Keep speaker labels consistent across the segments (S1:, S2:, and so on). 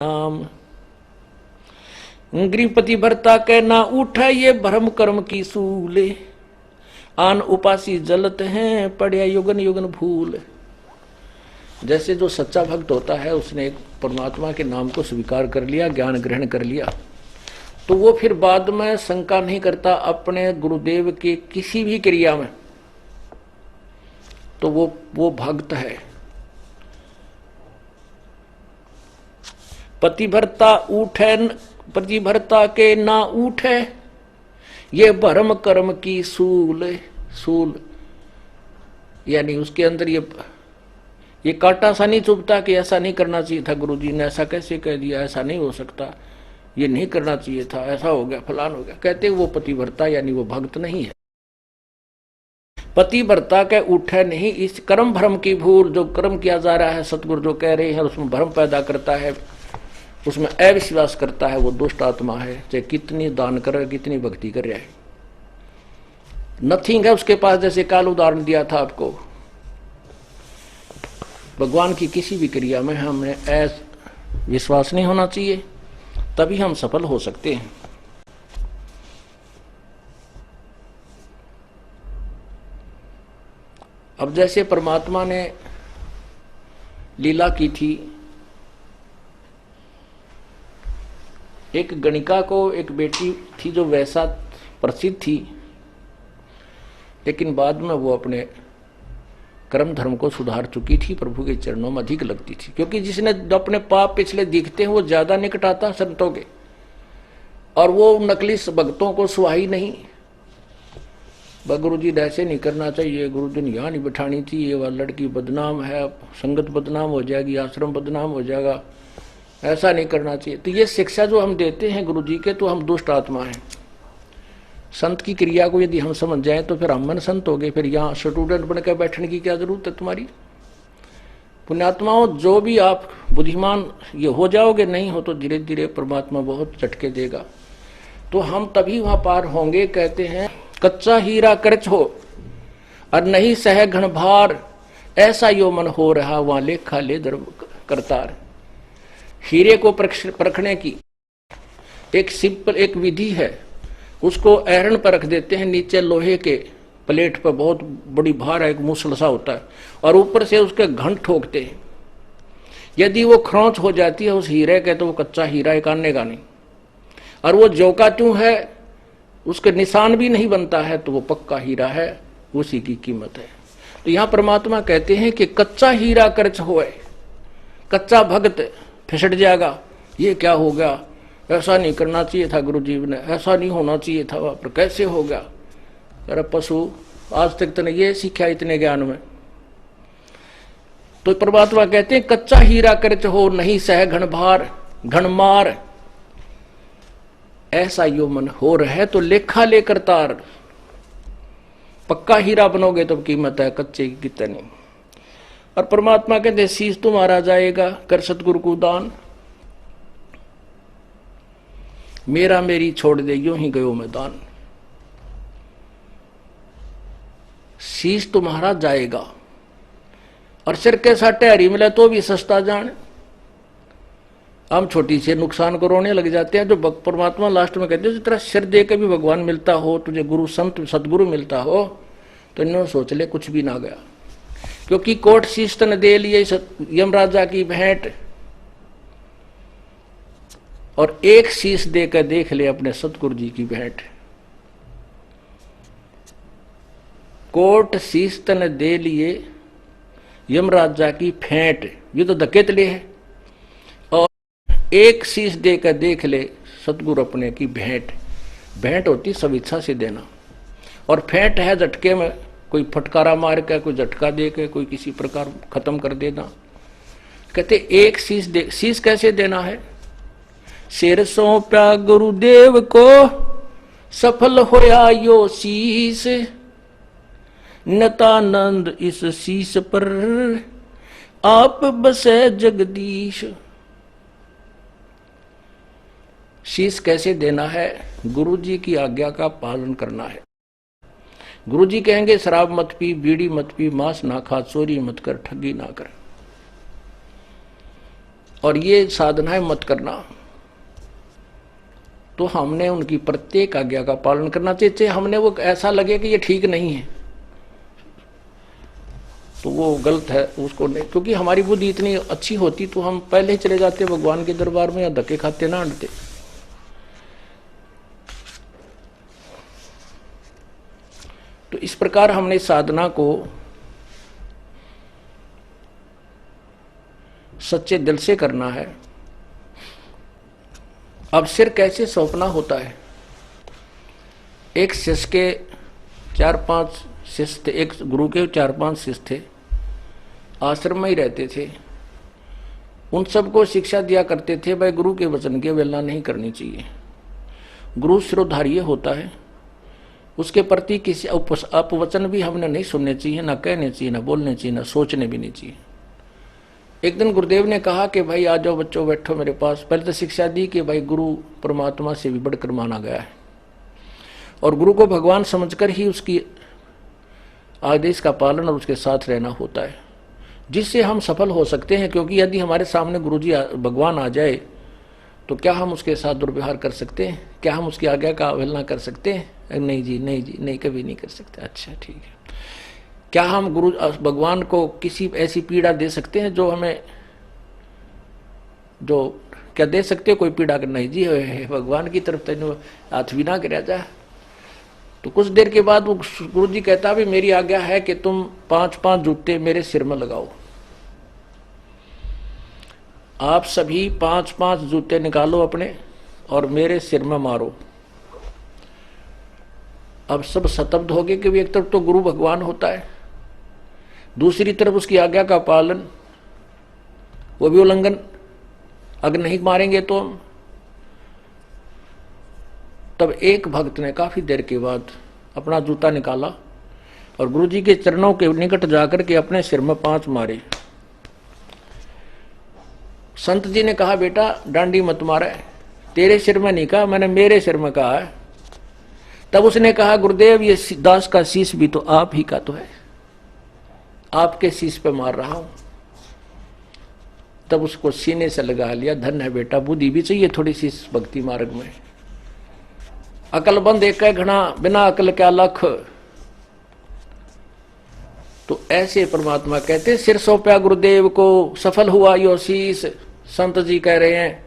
S1: नाम। गृहपति भरता के ना उठा ये भ्रम कर्म की सूले, आन उपासी जलत हैं पड़िया युगन युगन भूल। जैसे जो सच्चा भक्त होता है उसने एक परमात्मा के नाम को स्वीकार कर लिया, ज्ञान ग्रहण कर लिया, तो वो फिर बाद में शंका नहीं करता अपने गुरुदेव की किसी भी क्रिया में, तो वो भक्त है। पतिभरता उठे, पतिभरता के ना उठे ये भरम कर्म की सूल। सूल यानी उसके अंदर ये कांटा सा नहीं चुभता कि ऐसा नहीं करना चाहिए था, गुरुजी ने ऐसा कैसे कह दिया, ऐसा नहीं हो सकता, ये नहीं करना चाहिए था, ऐसा हो गया, फलान हो गया। कहते वो पतिव्रता यानी वो भक्त नहीं है। पतिव्रता के उठे नहीं, इस कर्म भ्रम की भूल, जो कर्म किया जा रहा है सतगुरु जो कह रहे हैं उसमें भ्रम पैदा करता है, उसमें अविश्वास करता है, वो दुष्ट आत्मा है। चाहे कितनी दान कर रहा है, कितनी भक्ति कर रहा है, नथिंग है उसके पास। जैसे काल उदाहरण दिया था आपको, भगवान की किसी भी क्रिया में हमें विश्वास नहीं होना चाहिए, तभी हम सफल हो सकते हैं। अब जैसे परमात्मा ने लीला की थी, एक गणिका को एक बेटी थी जो वैसा प्रसिद्ध थी, लेकिन बाद में वो अपने कर्म धर्म को सुधार चुकी थी, प्रभु के चरणों में अधिक लगती थी। क्योंकि जिसने अपने पाप पिछले दिखते हैं वो ज्यादा निकट आता संतों के, और वो नकली भक्तों को सुहाई नहीं। गुरु जी ऐसे नहीं करना चाहिए, गुरु जी ने यहाँ नहीं बिठानी चाहिए, वह लड़की बदनाम है, संगत बदनाम हो जाएगी, आश्रम बदनाम हो जाएगा, ऐसा नहीं करना चाहिए। तो ये शिक्षा जो हम देते हैं गुरु जी के, तो हम दुष्ट आत्मा हैं। संत की क्रिया को यदि हम समझ जाएं तो फिर हम मन संत हो गए, फिर यहाँ स्टूडेंट बनकर बैठने की क्या जरूरत है तुम्हारी। पुण्यात्माओं, जो भी आप बुद्धिमान ये हो जाओगे, नहीं हो तो धीरे धीरे परमात्मा बहुत झटके देगा, तो हम तभी वहां पार होंगे। कहते हैं कच्चा हीरा करच हो और नहीं सह घन भार, ऐसा यो मन हो रहा वहां लेखा ले दर करतार। हीरे को परखने की एक सिंपल एक विधि है, उसको ऐरन पर रख देते हैं, नीचे लोहे के प्लेट पर बहुत बड़ी भार है, एक मूसल सा होता है, और ऊपर से उसके घन ठोकते हैं। यदि वो खरोंच हो जाती है उस हीरे के, तो वो कच्चा हीरा एक आनेगा नहीं, और वो जो का त्यों है उसके निशान भी नहीं बनता है, तो वो पक्का हीरा है, उसी की कीमत है। तो यहाँ परमात्मा कहते हैं कि कच्चा हीरा कर्च होए, कच्चा भक्त फिसट जाएगा। ये क्या हो गया, ऐसा नहीं करना चाहिए था गुरुजी ने, ऐसा नहीं होना चाहिए था, पर कैसे हो गया। अरे पशु, आज तक तूने ये सीखा इतने ज्ञान में। तो परमात्मा कहते हैं कच्चा हीरा करच हो नहीं सह घन भार घन मार, ऐसा यो मन हो रहे तो लेखा लेकर तार। पक्का हीरा बनोगे तो कीमत है, कच्चे की कितनी। और परमात्मा कहते शीश तुम्हारा जाएगा कर सतगुरु को दान, मेरा मेरी छोड़ दे यूं ही गयो मैदान। शीश तुम्हारा जाएगा और सिर के साटे हरी मिले तो भी सस्ता जान। हम छोटी से नुकसान को रोने लग जाते हैं। जो परमात्मा लास्ट में कहते हैं तेरा सिर दे के भी भगवान मिलता हो, तुझे गुरु संत सदगुरु मिलता हो, तो इन्होंने सोच ले कुछ भी ना गया। क्योंकि कोट शीश तन दे लिए यमराजा की भेंट, और एक शीश देकर देख ले अपने सतगुरु जी की भेंट। कोट शीश तन दे लिए यमराजा की फेंट, ये तो धकेत ले है, और एक शीश देकर देख ले सतगुरु अपने की भेंट। भेंट होती सब इच्छा से देना, और फेंट है झटके में, कोई फटकारा मार के, कोई झटका दे के, कोई किसी प्रकार खत्म कर देना। कहते एक शीश दे, शीश कैसे देना है। सिर सौंप्या गुरुदेव को सफल होया यो शीश, नतानंद इस शीश पर आप बसे जगदीश। शीश कैसे देना है, गुरु जी की आज्ञा का पालन करना है। गुरु जी कहेंगे शराब मत पी, बीड़ी मत पी, मांस ना खा, चोरी मत कर, ठगी ना कर। और ये साधनाएं मत करना, तो हमने उनकी प्रत्येक आज्ञा का पालन करना चाहिए। चाहे हमने वो ऐसा लगे कि ये ठीक नहीं है तो वो गलत है, उसको नहीं, क्योंकि हमारी बुद्धि इतनी अच्छी होती तो हम पहले ही चले जाते भगवान के दरबार में, या धक्के खाते ना अड़ते। तो इस प्रकार हमने साधना को सच्चे दिल से करना है। अब सिर कैसे सौंपना होता है। एक शिष्य के 4-5 शिष्य थे, एक गुरु के 4-5 शिष्य थे, आश्रम में ही रहते थे। उन सबको शिक्षा दिया करते थे भाई गुरु के वचन की अवहेलना नहीं करनी चाहिए। गुरु शिरोधार्य होता है, उसके प्रति किसी अपवचन भी हमने नहीं सुनने चाहिए, ना कहने चाहिए, ना बोलने चाहिए, ना सोचने भी नहीं चाहिए। एक दिन गुरुदेव ने कहा कि भाई आ जाओ बच्चों, बैठो मेरे पास। पहले तो शिक्षा दी कि भाई गुरु परमात्मा से भी बढ़कर माना गया है और गुरु को भगवान समझकर ही उसकी आदेश का पालन और उसके साथ रहना होता है, जिससे हम सफल हो सकते हैं। क्योंकि यदि हमारे सामने गुरुजी भगवान आ जाए तो क्या हम उसके साथ दुर्व्यवहार कर सकते हैं? क्या हम उसकी आज्ञा का अवहेलना कर सकते हैं? नहीं जी, नहीं जी, नहीं, कभी नहीं कर सकते। अच्छा ठीक है। क्या हम गुरु भगवान को किसी ऐसी पीड़ा दे सकते हैं जो हमें, जो क्या दे सकते हो कोई पीड़ा? नहीं जी, भगवान की तरफ तेन हाथ भी ना कर जा। तो कुछ देर के बाद वो गुरु जी कहता भी मेरी आज्ञा है कि तुम 5-5 जूते मेरे सिर में लगाओ। आप सभी 5-5 जूते निकालो अपने और मेरे सिर में मारो। अब सब स्तब्ध हो गए कि एक तरफ तो गुरु भगवान होता है, दूसरी तरफ उसकी आज्ञा का पालन, वो भी उल्लंघन। अगर नहीं मारेंगे तो हम। तब एक भक्त ने काफी देर के बाद अपना जूता निकाला और गुरुजी के चरणों के निकट जाकर के अपने सिर में 5 मारे। संत जी ने कहा बेटा डांडी मत मारे, तेरे सिर में नहीं कहा, मैंने मेरे सिर में कहा है। तब उसने कहा गुरुदेव ये दास का शीश भी तो आप ही का तो है, आपके शीश पे मार रहा हूं। तब उसको सीने से लगा लिया। धन है बेटा, बुद्धि भी चाहिए थोड़ी सी इस भक्ति मार्ग में। अकलबंद एक घना, बिना अकल क्या लख। तो ऐसे परमात्मा कहते सिर सौंपया गुरुदेव को, सफल हुआ यो शीश। संत जी कह रहे हैं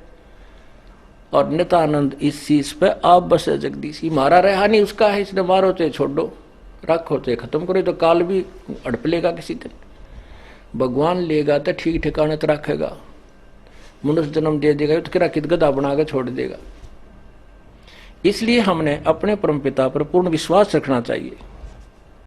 S1: और नित्यानंद इस शीश पे आप बसे जगदीशी। मारा रहा नहीं उसका है, इसने मारो चाहे छोड़ दो, रखो चाहे खत्म करो, तो काल भी अड़प लेगा किसी दिन। भगवान लेगा तो ठीक ठिकाने तो रखेगा, मनुष्य जन्म दे देगा तो किरा कित गधा बना के छोड़ देगा। इसलिए हमने अपने परमपिता पर पूर्ण विश्वास रखना चाहिए।